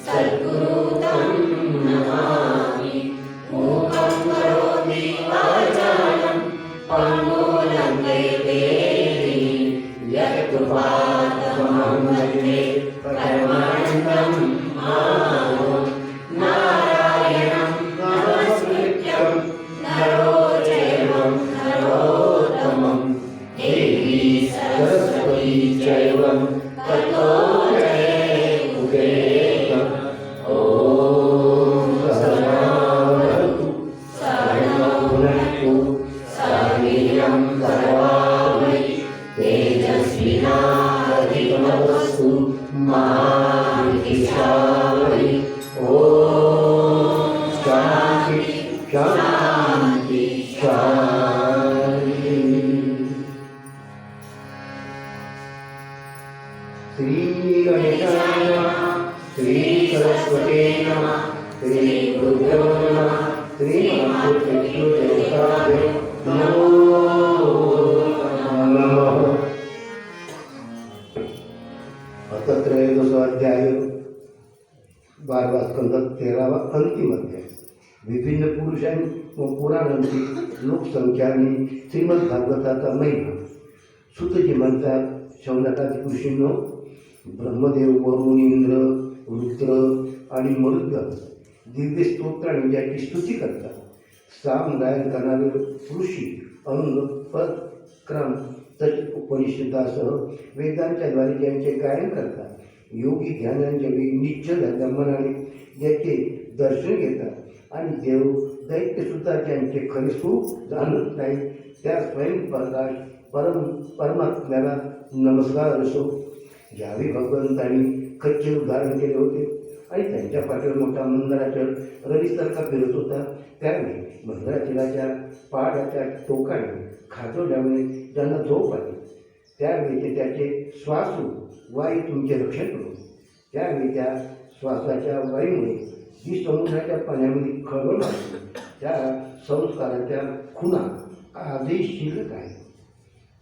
सद्गुरुतं नमामि। नमः श्री गुरुभ्यो नमः श्रीमद्देवताभ्यो नमो नमः। अथ त्रयोदशोऽध्याय 12वा स्कंद 13वा अंतिम अध्याय। विभिन्न पुरुषांनी व पुराणांची लोकसंख्या आणि श्रीमद्भागवताचा महिमा। सुतजी म्हणतात, शौनकादी ऋषींनो, ब्रह्मदेव, वरुण, इंद्र, रुद्र आणि मरुद्गण दिव्य स्तोत्राने ज्याची स्तुती करतात, साम गायन करणारे ऋषी अंग पद क्रम तसेच उपनिषदासह वेदांच्या द्वारे ज्यांचे गायन करतात, योगी ध्यानांच्या वेळी निश्चल मनाने ज्याचे दर्शन घेतात आणि देव दैत्यसुद्धा ज्यांचे खरे स्वरूप जाणत नाही, त्या स्वयंप्रकाश परमात्म्याला नमस्कार असो। ज्यावेळी भगवंतांनी कच्चे उदाहरण केले होते आणि त्यांच्या पाठीवर मोठा मंदिराच्या रवीसारखा फिरत होता, त्यावेळी मंदिराच्या पहाडाच्या टोकाने खाजवल्यामुळे ज्यांना झोप आली, त्यावेळी ते त्याचे श्वासू वायू तुमचे रक्षण करू। त्यावेळी त्या श्वासाच्या वायूमुळे जी समुद्राच्या पाण्यामध्ये खळबळ मारली, त्या संस्काराच्या खुणा आजही शिल्लक आहे।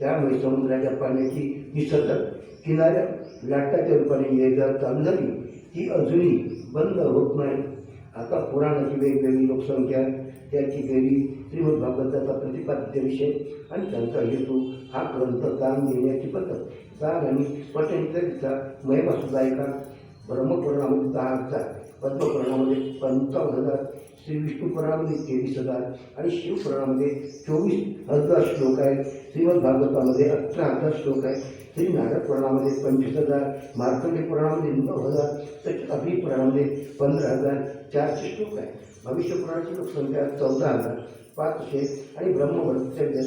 त्यामुळे समुद्राच्या पाण्याची ही सतत किनाऱ्या लाटाच्या रूपाने ये-जा चालू झाली, ती अजूनही बंद होत नाही। आता पुराणाची वेगवेगळी लोकसंख्या, त्याची बेरीज, श्रीमद्भागवताचा प्रतिपाद्य विषय आणि त्यांचा हेतू, हा ग्रंथ दान देण्याची पद्धत, दान आणि पठणकरिता महिमासुद्धा ऐका। ब्रह्मपुराणामध्ये 10,000, पद्मपुराणामध्ये 55,000, श्री विष्णू पुराणामध्ये 23,000 आणि शिवपुराणामध्ये 24,000 श्लोक आहेत। श्रीमद्भागवतामध्ये 18,000 श्लोक आहेत। श्री नारद पुराणामध्ये 25,000, मार्कंडेय पुराणामध्ये 9,000, तसेच अग्नि पुराणामध्ये 15,400 श्लोक आहेत। भविष्य पुराणाची लोकसंख्या 14,500 आणि ब्रह्मवर्त्याची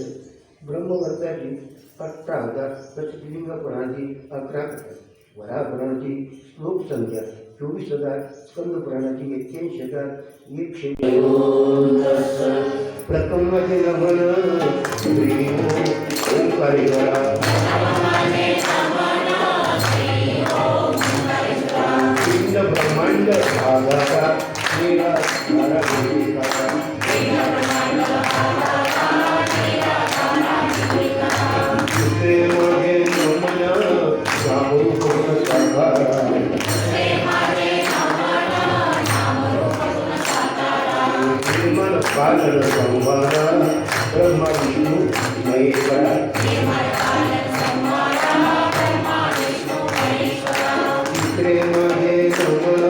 18,000, तसेच लिंग पुराणाची 11,000, वराह पुराणाची श्लोक संख्या 24,000, स्कंद पुराणाची 81,100। प्रथम मध्ये नमन श्री ओंकारेश्वरा, पिंड ब्रह्मांड भागाचा मेरा धारा देविकाचा, दुसरे मध्ये नमन नामरूप साकारा, श्रीमन पालन संवारा ब्रह्मा विष्णू महेश्वरा, तिसरे मध्ये नमन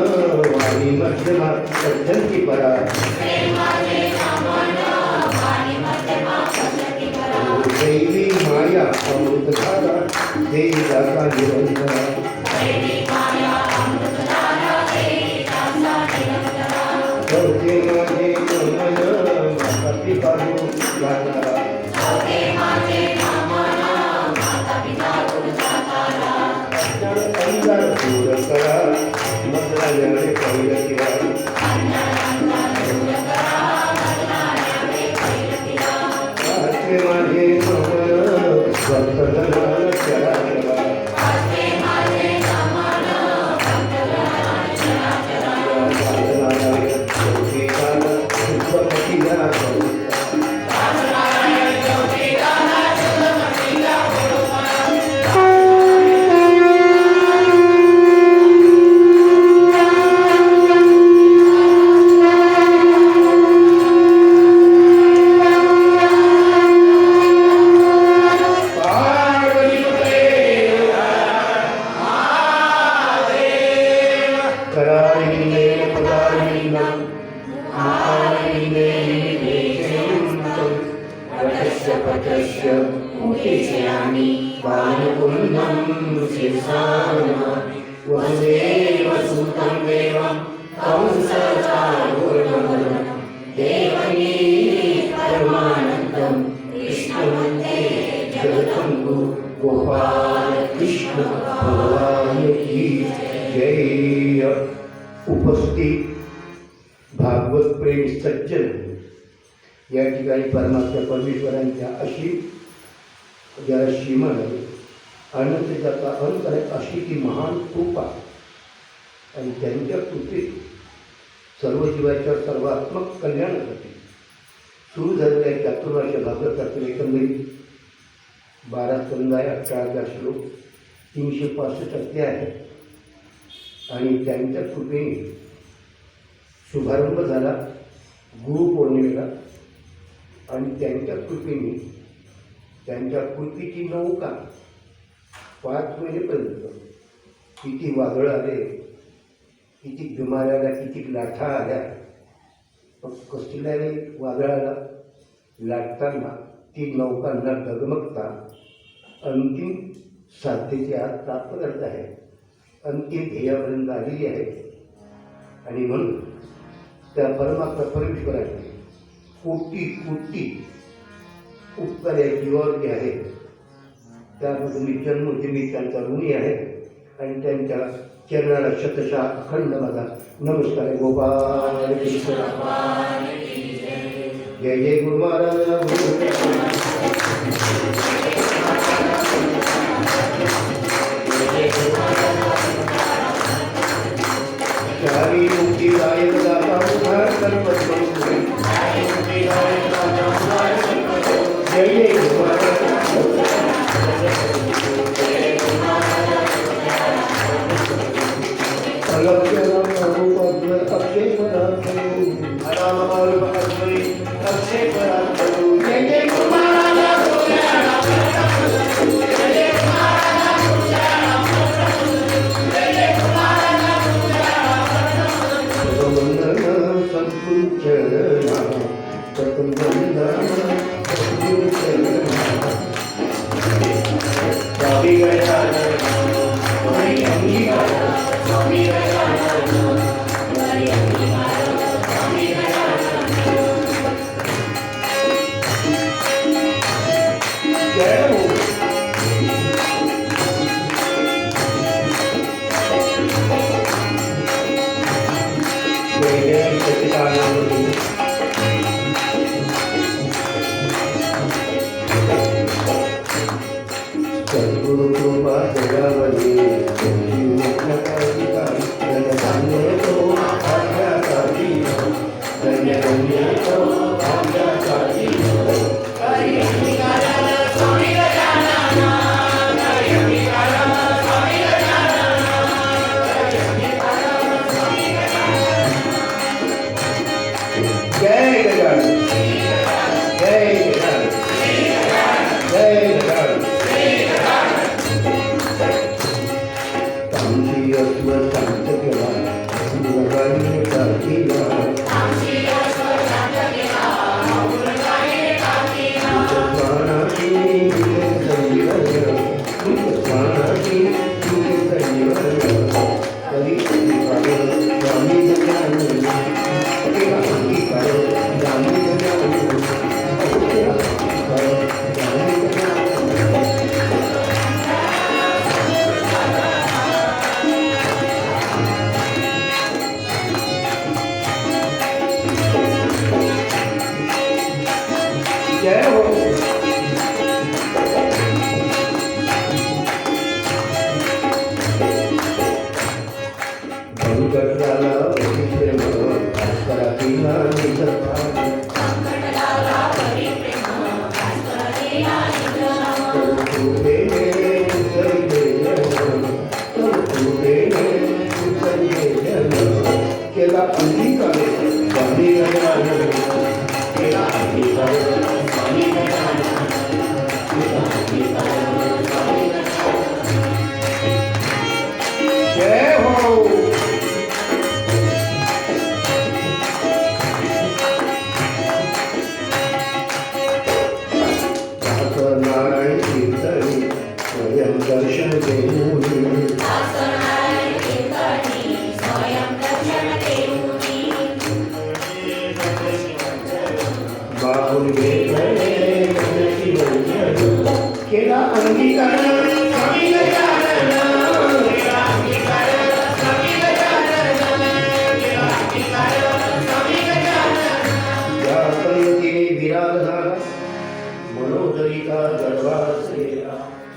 वाणी मध्यमा सज्जंती परा, दैवी माया अमृतधारा देवी दाता निरंतरा, चौथे मध्ये नमन माता पिता जाणारा, अंधार दूर करा मंत्रालयाने पहिलं केला, पाचवे माझे नमन भक्तजनाला चरा चरा, गोपाल कृष्ण भगवान की जय। उपस्थित भागवत प्रेमी सज्जन, या ठिकाणी परमात्मा परमेश्वरांच्या अशी ज्याला सीमा नाही, अनंत जाता अंत आहे अशी ती महान कृपा आणि त्यांच्या कृपेत सर्व जीवाच्या सर्वात्मक कल्याणासाठी सुरू झालेल्या चातुर्माश भागवतातील एकंदरीत 12 स्कंध आहे, 18 श्लोक, 365 अध्याय आहे. आणि त्यांच्या कृपेने शुभारंभ झाला गुरुपौर्णिमेला. आणि त्यांच्या कृपेने त्यांच्या कृपेची नौका 5 महिनेपर्यंत किती वादळ आले, किती बिमाऱ्या आल्या, किती लाठा आल्या, पण कसल्याने वादळाला लाटताना ती नौका न डगमगता अंतिम साध्यतेची आज प्राप्त करत आहे, अंतिम ध्येयापर्यंत आलेली आहे. आणि म्हणून त्या परमात्मा परमेश्वराचे कोटी कोटी उपकार या जीवावर जे आहे त्यामध्ये मी जन्मोजन्मी त्यांचा ऋणी आहे. आणि त्यांच्या चरणाला शतशः अखंड माझा नमस्कार आहे. गोपाल कृष्ण जय जय गुरु महाराज. चारी मुक्ती दायक दाता उद्धार कल्पतरू. जय जय गुरु महाराज.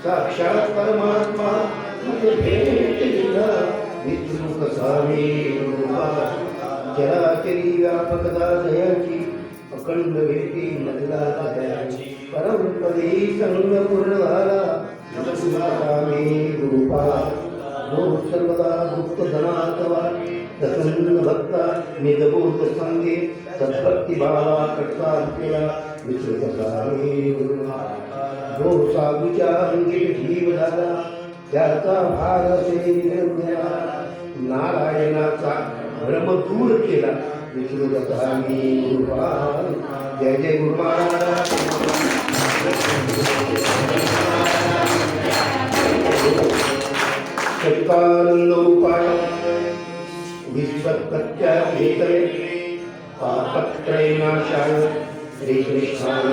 साक्षात परमात्मा मुझे भेट दिला विष्णु कसावी चराचरी व्यापकता जयाची अखंड भेटी मधला दयाची परमपदे संग पूर्ण झाला नमस्काराने गुरुपा जो सर्वदा गुप्त धनातवा प्रसन्न भक्ता निजभूत संगे सद्भक्ती भावा करता केला विश्वसारे जो साधूच्या अंगी जीव झाला त्याचा भाग असे निरंजना नारायणाचा भ्रम दूर केला विश्वसारे गुरुपाल जय जय गुरुमारा सत्कानंद उपाय विश्वत्पत्त्या भेटले पापत्रयनाशाय श्रीकृष्णाय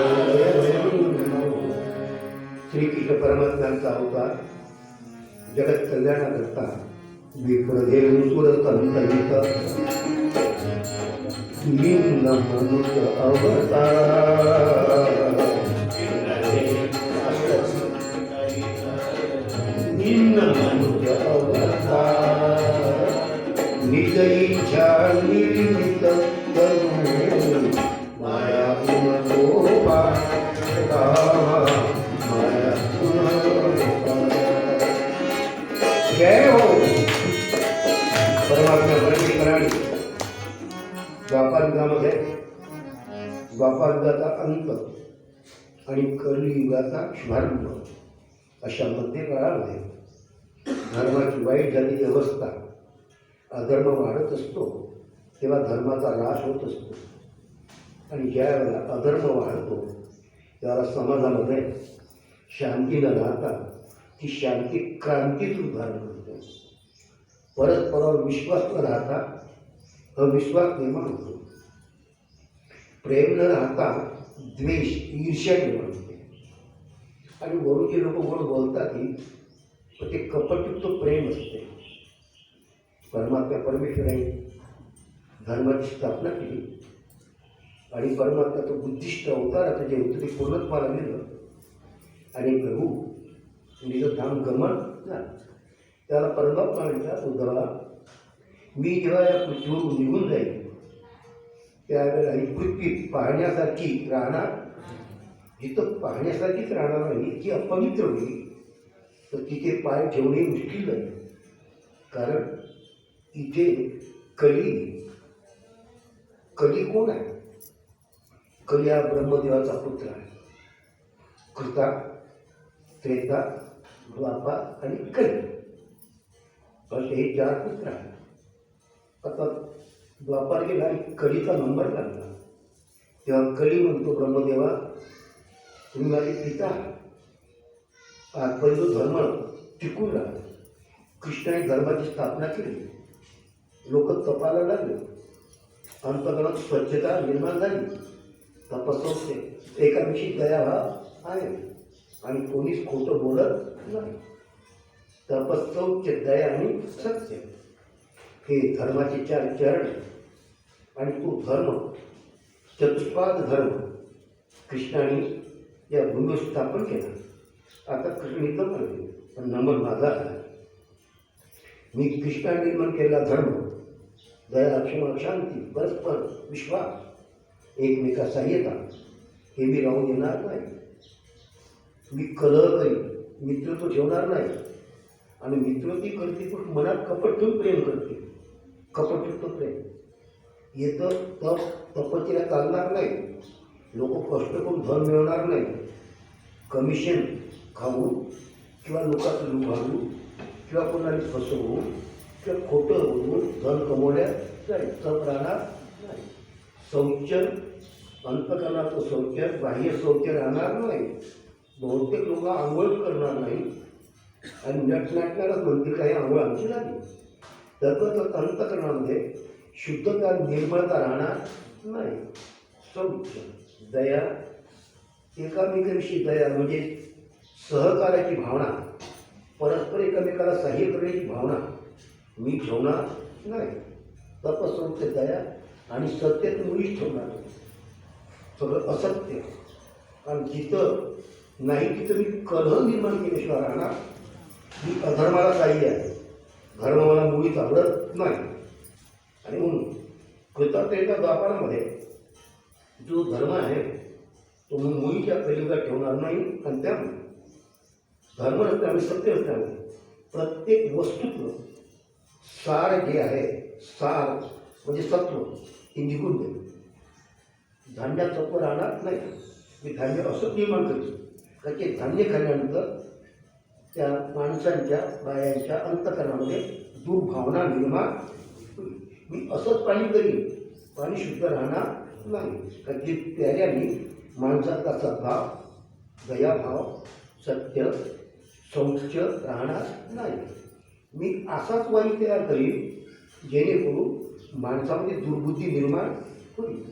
श्रीकृष्ण परमात्म्यांचा अवतार जगत कल्याणाकरता विप्रदेव सुरतंतहित लिंग मनुष्य अवतार लिंग मनुष्य अवतार निज इच्छा निर्मित करू माया गुणगोपा माया गुणगोपा जय हो परमात्मा परमेश्वराने द्वापारयुगामध्ये द्वापारयुगाचा अंत आणि कलियुगाचा शुभारंभ अशा मध्य काळामध्ये धर्माची वाईट झालेली अवस्था अधर्म वाढत असतो तेव्हा धर्माचा ह्रास होत असतो आणि ज्या वेळेला अधर्म वाढतो त्यावेळेला समाजामध्ये शांती न राहता ती शांती क्रांतीच धारण करते परस्परावर विश्वास न राहता अविश्वास निर्माण होतो प्रेम न राहता द्वेष ईर्ष्या निर्माण होते आणि वरून जे लोक गोड बोलतात की ते कपटयुक्त प्रेम असते परमात्मा परमेश्वराने धर्माची स्थापना केली आणि परमात्म्याचं बुद्धिष्ट अवताराचं जे होतं ते पूर्णत्वाला नेलं आणि प्रभू निज धाम गमन झालं त्याला परमात्मा म्हणतात उद्धवाला मी जेव्हा या पृथ्वीवरून निघून जाईल त्यावेळेला ही पृथ्वी पाहण्यासारखी राहणार जिथं पाहण्यासारखीच राहणार नाही जी अपवित्र होईल तर तिथे पाय ठेवणे मुश्किल जाईल कारण इथे कली कोण आहे कली हा ब्रह्मदेवाचा पुत्र आहे कृता त्रेता द्वापार आणि कली असे हे 4 पुत्र आहेत आता द्वापार गेला आणि कलीचा नंबर लागला तेव्हा कली म्हणतो ब्रह्मदेवा तुम्ही माझे पिता आजपर्यंत धर्म टिकून राहिला कृष्णाने धर्माची स्थापना केली लोक तपाला लागले अंतकरणात स्वच्छता निर्माण झाली तपस्या एकाविषयी दयाभाव आहे आणि कोणीच खोटं बोलत नाही तपस्सौख्य दया आणि सत्य हे धर्माचे 4 चरण आणि तो धर्म चतुष्पाद धर्म कृष्णाने या भूमीवर स्थापन केला आता कृष्ण निर्माण केले पण नंबर माझा आहे मी कृष्णाने निर्माण केलेला धर्म दया क्षमा शांती परस्पर विश्वास एकमेका सहाय्यता हे मी राहून देणार नाही मी कलह करीन मित्रत्व ठेवणार नाही आणि मित्रती करते पण मनात कपट ठेवून प्रेम करते कपटयुक्त प्रेम येतं तपस्येला चालणार नाही लोक कष्ट करून धन मिळवणार नाही कमिशन खाऊन किंवा लोकांचं लुभावून किंवा कोणाला फसवून किंवा खोटं बोलून धन कमवण्यात जाईल तप राहणार नाही शौच अंतकरणाचं शौच बाह्य शौच राहणार नाही बहुतेक लोक आंघोळ करणार नाही आणि नटनाटणारच म्हणतील काही आंघोळ आमची झाली तर अंतकरणामध्ये शुद्धता निर्मळता राहणार नाही शौच दया एकामेकाविषयी दया म्हणजे सहकार्याची भावना परस्पर एकमेकाला सहाय्य करण्याची भावना मी ठेवणार नाही तपस्सौख्य दया आणि सत्य मुळीच ठेवणार नाही सगळं असत्य आणि जिथं नाही तिथं मी कलह निर्माण केल्याशिवाय राहणार मी अधर्माला काही आहे धर्म मला मुळीच आवडत नाही आणि म्हणून कृतज्ञतेच्या व्यापारामध्ये जो धर्म आहे तो मुळीच्या कलियुगात ठेवणार नाही. आणि त्यामुळे धर्म नसल्यामुळे सत्य नसल्यामुळे प्रत्येक वस्तूत्व सार जे आहे, सार म्हणजे सत्व हे निघून जाईल. धान्यात सत्व राहणार नाही. मी धान्य असं निर्माण करेल कारण की धान्य खाल्ल्यानंतर त्या माणसांच्या बायांच्या अंतकरणामध्ये दुर्भावना निर्माण होईल. मी असंच पाणी करीन, पाणी शुद्ध राहणार नाही. कारण की प्याऱ्याने माणसाचा सद्भाव, दयाभाव, सत्य, शौच राहणार नाही. मी असाच वायू तयार करीन जेणेकरून माणसामध्ये दुर्बुद्धी निर्माण होईल.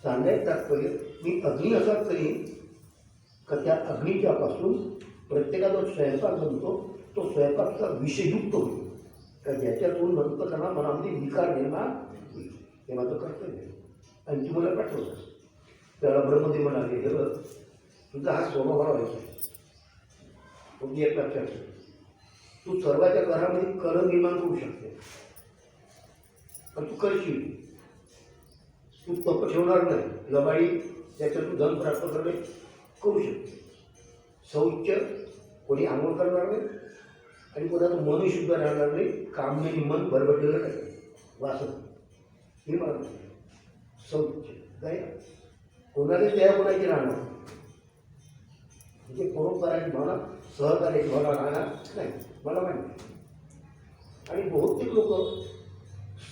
सांगायचं तात्पर्य मी अग्नी असाच करीन का त्या अग्नीच्यापासून प्रत्येकाचा स्वयंपाक बनतो, तो स्वयंपाकचा विषयुक्त होईल. का ज्याच्यातून नंतर मनामध्ये विकार निर्माण होईल. हे माझं कर्तव्य आहे. आणि ती मला पाठवलं. त्याला ब्रह्मदेव म्हणाले, हे बघ तुझा हा स्वभाव व्हायचा आहे. मग एक लक्षात ठेव, तू सर्वांच्या घरामध्ये कल निर्माण करू शकते. पण तू करशील, तू तप ठेवणार नाही. लबाडी त्याच्यातून धन प्राप्त करणे करू शकते. शौच कोणी आंघोळ करणार नाही आणि कोणाचं मनही शुद्ध राहणार नाही. कामनेने मन बरबडलेलं नाही, वासना हे मला शौच दया कोणाला दया कोणाची राहणार म्हणजे परोपकाराची भावना, सहकार्याची भावना राहणार नाही. मला माहिती आहे. आणि बहुतेक लोक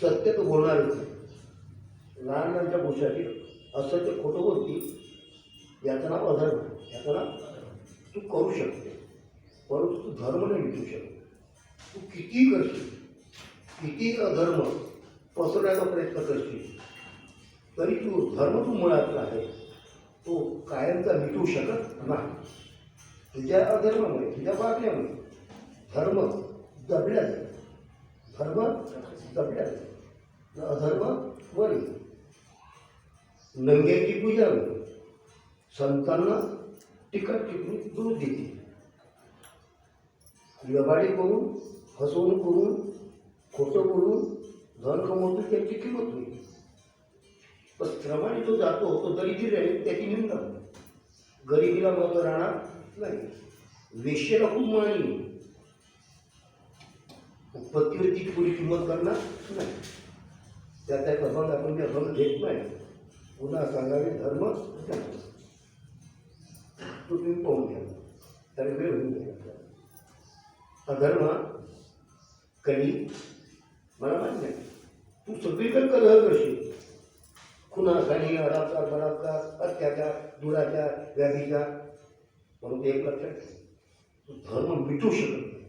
सत्य तर बोलणारच नाही. लहान लहानच्या गोष्टीसाठी असत्य खोटं बोलती, याचं नाव अधर्म. याचं नाव तू करू शकते, परंतु तू धर्म नाही मिटू शकत. तू किती करशील, किती अधर्म पसरण्याचा प्रयत्न करशील, तरी धर्म तू मुळातला आहे तो कायमचा मिटू शकत नाही. तुझ्या अधर्मामुळे, तुझ्या वागण्यामुळे धर्म दबल्या जाईल. धर्म दबल्या जाईल, अधर्म वर येईल. नंग्याची पूजा होईल, संतांना टिकट टिकून दूध देते. लबाडी करून, फसवणूक करून, खोटं बोलून धन कमवतो त्याची किंमत होईल. पण श्रमाने तो जातो तो दरिद्री राहील, त्याची निंदा होईल. गरिबीला महत्व राहणार नाही. वेश्येला खूप मानी, पतीवरची पुरी किंमत करणार नाही. त्या कर्मात आपण ते अभंग घेत नाही. पुन्हा सांगावे धर्म तो तुम्ही पाहून घ्या, त्याला वेळ होऊन घ्या. अधर्म कधी मला माहिती नाही. तू सगळीकडे कलह करशील, खुनाखानी, अडाचार, बलात्कार, अत्याचार, दुराचार, व्याधीचा. म्हणून एक लक्षात ठेव, तू धर्म मिटू शकत नाही.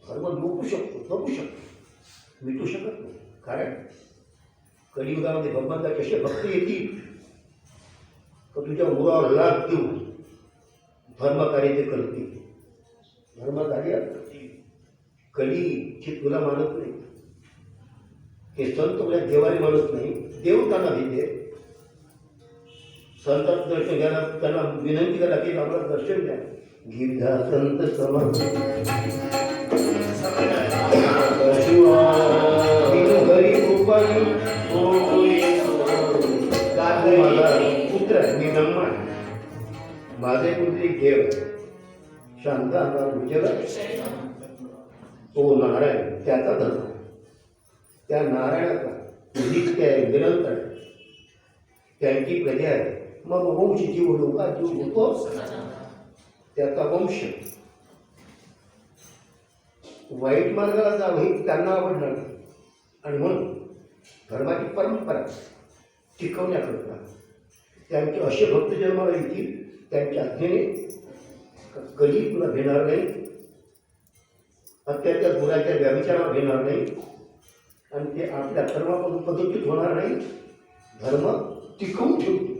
धर्म लोकू शकतो, जपू शकतो, मिटू शकत नाही. कारण कलियुगामध्ये भगवंता कसे भक्त येतील तर तुझ्या मुलावर लाभ देऊन धर्मकार्य ते करतील. धर्मकार्य कली तुला मानत नाही. हे संत तुला देवाने मानत नाही, देव त्यांना भीते. संतात दर्शन घ्यायला त्यांना विनंती करा की आम्हाला दर्शन द्या. गिरधा संत समर्थ घरी माझा पुत्र मी नम्मा, माझे कुठे देव शांत विजय तो नारायण, त्याचा धर्म. त्या नारायणाचा नित्य आहे, निरंतर त्यांची प्रजा आहे. मग वंश जीव लोका जीव होतो त्याचा वंश. वाईट मार्गाला जावं हे त्यांना आवडणार नाही. आणि म्हणून धर्माची परंपरा टिकवण्याकरता त्यांचे असे भक्त जन्माला येतील, त्यांच्या आज्ञेने कधी तुला भेटणार नाही, अत्याचार गुणाच्या व्याविचारावर घेणार नाही आणि ते आपल्या कर्मापासून पद्धतीत होणार नाही. धर्म टिकवून ठेवतो.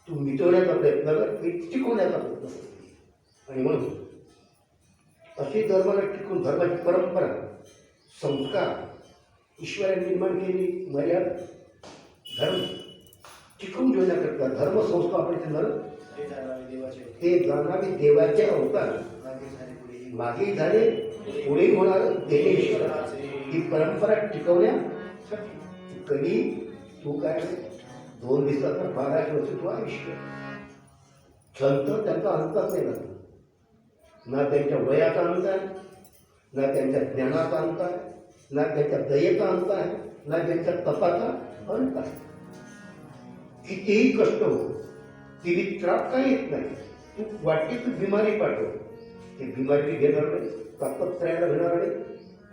तू मिटवण्याचा प्रयत्न कर, टिकवण्याचा प्रयत्न कर. आणि म्हणून अशी धर्माला टिकून धर्माची परंपरा, संस्कार ईश्वराने निर्माण केली मर्यादा. धर्म टिकवून ठेवण्याकरता धर्मसंस्था आपण ते जाणारे देवाचे अवतार मागे झाले, पुढे होणार देणे. ही परंपरा टिकवण्या कधी तू काय 2 दिवसात 12 वर्ष तू आयुष्य संत त्यांचा अंतच नाही लागला. ना त्यांच्या वयाचा अंत आहे, ना त्यांच्या ज्ञानाचा अंत आहे, ना त्यांच्या दयेचा अंत आहे, ना त्यांच्या तपाचा अंत आहे. कितीही कष्ट हो, तिने त्रास काही येत नाही. तू वाटते तू बिमारी पाठव, ते बिमारी घेणार नाही, तापत्रयाला घेणार नाही,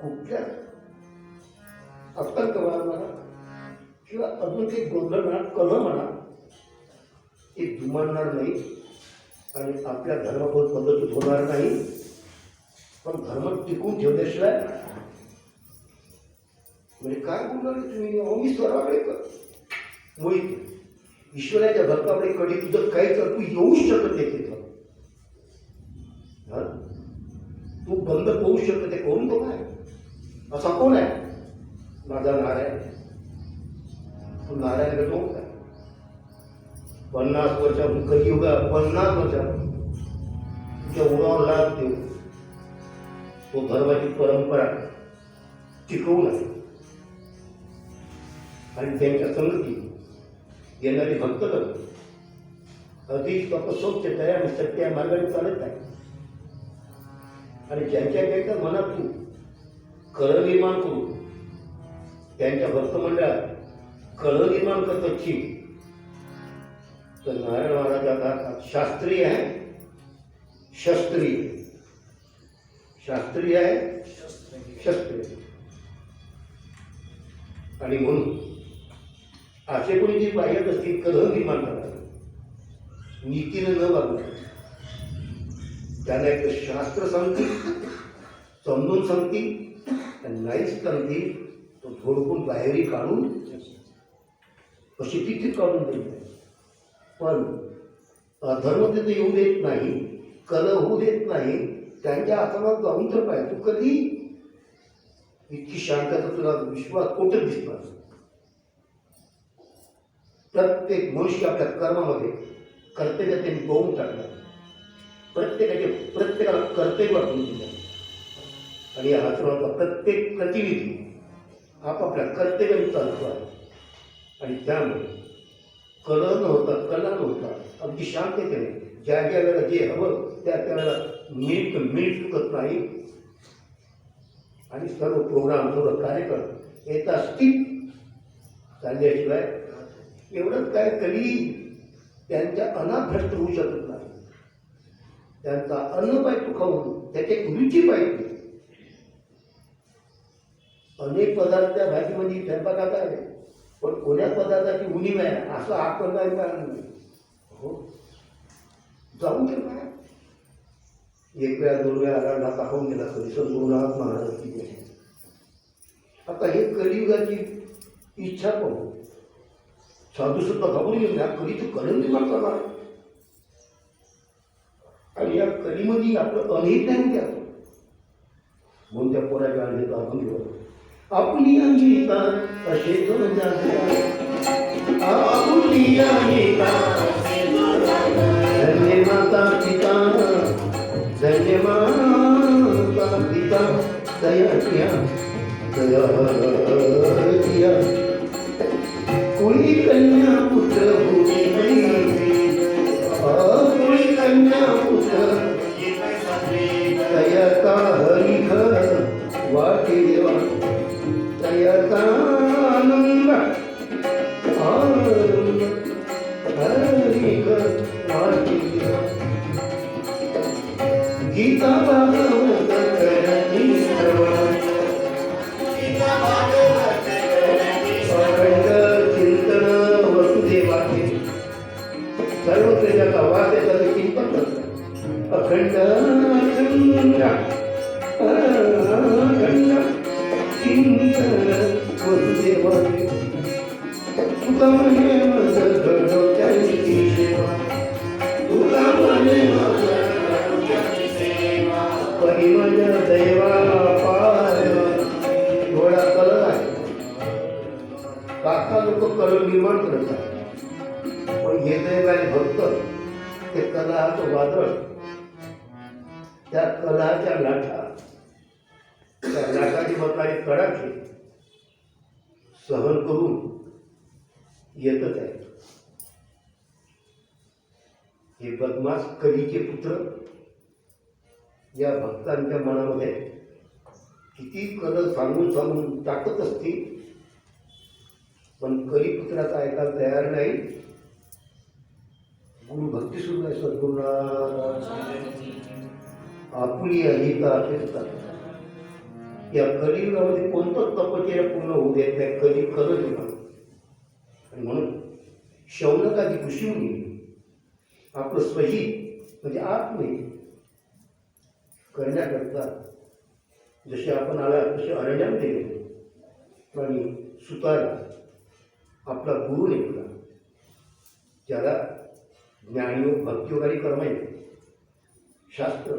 कुठल्या अक्कल कवा म्हणा किंवा अजून काही गोंधळ म्हणा, कल म्हणा, ते जुमानणार नाही आणि आपल्या धर्माबद्दल पद्धतीत होणार नाही. पण धर्म टिकून ठेवल्याशिवाय म्हणजे काय बोलणार तुम्ही? मी सर्वाकडे कर मोहित ईश्वराच्या भक्ताकडे कधी तुझं काही कर, तू येऊच शकत नाही तिथं. तू बंद होऊ शकत नाही. कोण तो काय असा कोण आहे? माझा नारायण. तू नारायण घेतो काय 50 वर्षाहून कलियुगा 50 वर्षाहून तुझ्या उरावर लाभ देऊ. तो धर्माची परंपरा टिकवून आहे आणि त्यांच्या संगती येणारी भक्तगण अधिक स्वच्छता आणि सत्य या मार्गाने चालत आहे. आणि ज्यांच्या ज्यांच्या मनात तू कळ निर्माण करू, त्यांच्या भक्तमंडळात कळ निर्माण करत असशील तर नारायण महाराजाचा शास्त्रीय आहे, शस्त्रीय शास्त्रीय आहे, शस्त्रीय. आणि म्हणून असे कोणी जी पाहिजे असतील कलह निर्माण करतात, नीतीने न वागू, त्यांना एक शास्त्र सांगतील, समजून सांगतील, नाहीच सांगतील तो थोडकून बाहेरही काढून अशी तिथे काढून देत. पण अधर्म तिथे येऊ देत नाही, कलह होऊ देत नाही. त्यांच्या हाताला जाऊन तर पाहिजे. तू कधी इतकी शांतता तुला विश्वास कुठं दिसणार? प्रत्येक मनुष्य आपल्या कर्मामध्ये कर्तव्य त्यांनी बघून टाकला. प्रत्येकाला कर्तव्य वाटून दिलं आणि या आचरणाचा प्रत्येक प्रतिनिधी आपापल्या कर्तव्याने चालतो आहे. आणि त्यामुळे कलह नव्हता, कला नव्हता, अगदी शांततेने ज्या ज्या वेळेला जे हवं त्या त्यावेळेला मिनिट चुकत नाही. आणि सर्व प्रोग्राम सर्व कार्यक्रम येता स्थित चालल्याशिवाय एवढंच काय कधी त्यांच्या अनाभ्रष्ट होऊ शकत नाही. त्यांचा अन्न पाहिजे खाऊन त्याची रुची पाहिजे. अनेक पदार्थ त्या भाजीमध्ये स्वयंपाकात आहे, पण कोण्या पदार्थाची उणीव आहे असं आपण काय नाही. हो जाऊन तर काय एक वेळा 2 वेळा आला टाकून गेला कधी संपूर्ण महाराजांची गेली. आता हे कलियुगाची इच्छा पाहू साधू सुद्धा घाबरून येईल ना, कधी तू कलन निर्माण करणार आणि या कलीमध्ये आपलं अनहित नाही द्या. म्हणून त्या पोराच्या आणले आपण घेऊ आपली अंगिका असे धन्य माता पिता, धन्य माता पिता, दया किया दया किया. कोणी कन्या पुत्र होती नाही, कोणी कन्या पुत्र दयाचा हरिख वाटे देवा, दयाचा आनंद आनंद हरिख वाटे देवा. गीता भागवत करणी श्रवण, अखंड चिंतन वसुदेवाचे सर्वत्र ज्याचा वास आहे त्याचं चिंतन करतात. अखंड अखंड अखंड चिंतन वसुदेवाचे. तुका म्हणे माझं घडो त्यांची सेवा, तुका म्हणे माझं परिमल दैवा पार. थोडा कलर आहे, काका लोक कलर निर्माण करतात, पण हे दैवाने भक्त ते कलहाचं वादळ, त्या कलहाच्या लाटा, त्या लाटाची मतारी कडाचे सहन करून येतच आहे. हे बदमाश कलीचे पुत्र या भक्तांच्या मनामध्ये किती कल सांगून सांगून टाकत असतील, पण कलीपुत्राचा ऐकायला तयार नाही. गुरु भक्ती सुरू आहे सद्गुरुनाथ आपुली अहिता अखेरतात. या कलियुगामध्ये कोणतं तपश्चर्या पूर्ण होऊ देत नाही, कली करत येणार. आणि म्हणून शौनकाची ऋषीमुनी आपलं स्वहित म्हणजे आत्महित करण्याकरता जसे आपण आला तसे अरण्यामध्ये गेले आणि सुताला आपला गुरु नेमला, ज्याला ज्ञानयोग भक्तियोग आणि कर्मयोग शास्त्र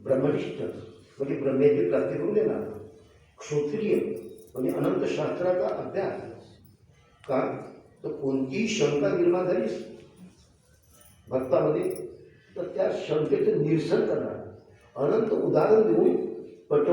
ब्रह्मनिष्ठ म्हणजे ब्रह्मेची प्राप्ती करून देणार, क्षत्रिय म्हणजे अनंत शास्त्राचा अभ्यास. का तर कोणतीही शंका निर्माण झाली भक्तामध्ये तर त्या शंकेचं निरसन करणार, अनंत उदाहरण देऊन पटवून